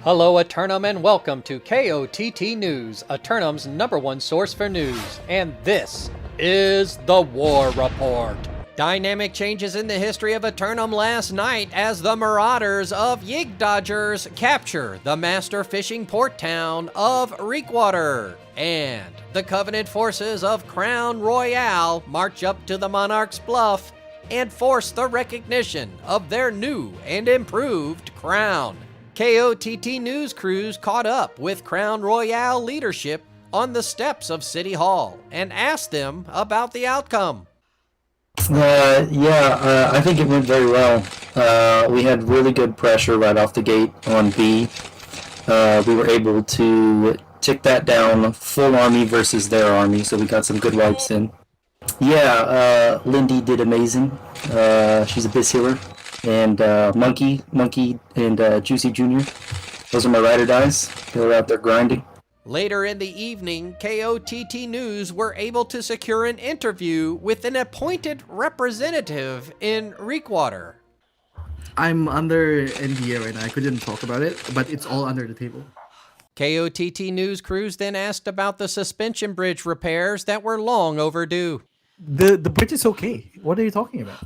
Hello, Eternum, and welcome to KOTT News, Eternum's #1 source for news. And this is the War Report. Dynamic changes in the history of Eternum last night as the Marauders of Yig Dodgers capture the master fishing port town of Reekwater. And the Covenant forces of Crown Royale march up to the Monarch's Bluff and force the recognition of their new and improved crown. KOTT News crews caught up with Crown Royale leadership on the steps of City Hall and asked them about the outcome. I think it went very well. We had really good pressure right off the gate on B. We were able to tick that down, full army versus their army, so we got some good wipes in. Lindy did amazing. She's a biz healer. And Monkey, and Juicy Jr. Those are my ride or dies. They were out there grinding. Later in the evening, KOTT News were able to secure an interview with an appointed representative in Reekwater. I'm under NDA right now. I couldn't talk about it, but it's all under the table. KOTT News crews then asked about the suspension bridge repairs that were long overdue. The bridge is okay. What are you talking about?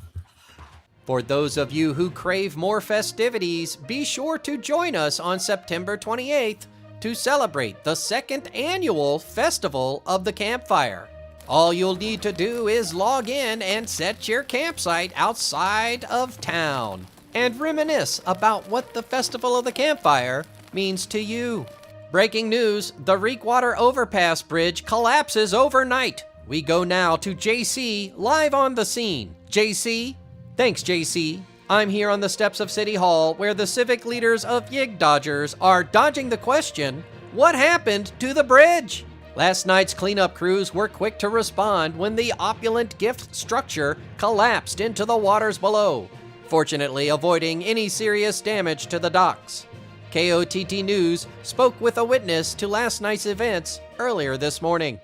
For those of you who crave more festivities, be sure to join us on September 28th to celebrate the second annual Festival of the Campfire. All you'll need to do is log in and set your campsite outside of town and reminisce about what the Festival of the Campfire means to you. Breaking news, the Reekwater Overpass Bridge collapses overnight. We go now to JC live on the scene. JC? Thanks, JC. I'm here on the steps of City Hall where the civic leaders of Yig Dodgers are dodging the question, what happened to the bridge? Last night's cleanup crews were quick to respond when the opulent gift structure collapsed into the waters below, fortunately avoiding any serious damage to the docks. KOTT News spoke with a witness to last night's events earlier this morning.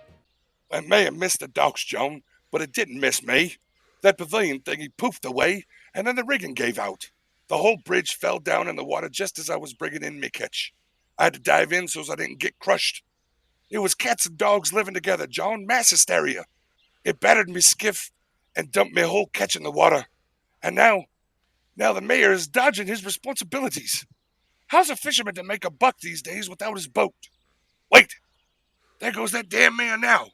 I may have missed the docks, Joan, but it didn't miss me. That pavilion thingy poofed away, and then the rigging gave out. The whole bridge fell down in the water just as I was bringing in me catch. I had to dive in so I didn't get crushed. It was cats and dogs living together, John. Mass hysteria. It battered me skiff and dumped me whole catch in the water. And now the mayor is dodging his responsibilities. How's a fisherman to make a buck these days without his boat? Wait, there goes that damn mayor now.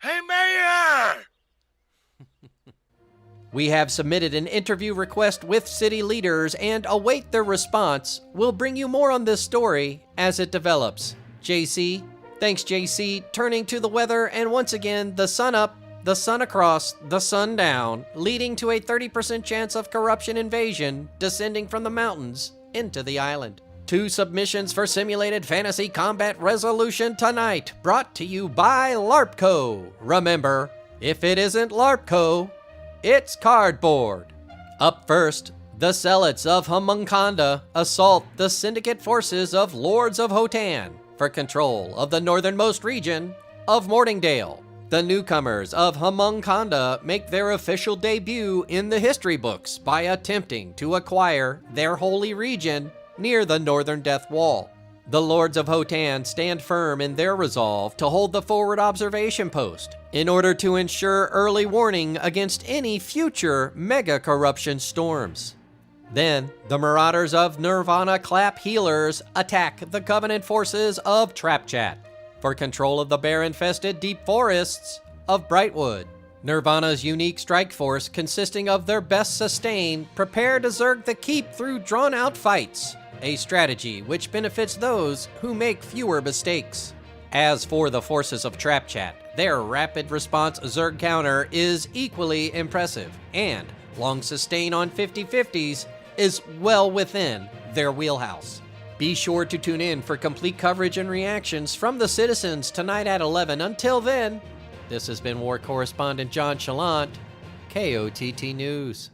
Hey, mayor! We have submitted an interview request with city leaders and await their response. We'll bring you more on this story as it develops. JC, thanks JC, turning to the weather, and once again, the sun up, the sun across, the sun down, leading to a 30% chance of corruption invasion descending from the mountains into the island. 2 submissions for simulated fantasy combat resolution tonight, brought to you by LARPco. Remember, if it isn't LARPco, it's cardboard. Up first, the Zealots of Homunconda assault the syndicate forces of Lords of Hotan for control of the northernmost region of Morningdale. The newcomers of Homunconda make their official debut in the history books by attempting to acquire their holy region near the northern Death Wall. The Lords of Hotan stand firm in their resolve to hold the forward observation post in order to ensure early warning against any future mega-corruption storms. Then, the Marauders of Nirvana Clap Healers attack the Covenant forces of Trapchat for control of the bear-infested deep forests of Brightwood. Nirvana's unique strike force, consisting of their best sustain, prepare to zerg the keep through drawn-out fights, a strategy which benefits those who make fewer mistakes. As for the forces of Trapchat, their rapid response zerg counter is equally impressive, and long sustain on 50/50s is well within their wheelhouse. Be sure to tune in for complete coverage and reactions from the citizens tonight at 11. Until then, this has been War Correspondent JChalant, KOTT News.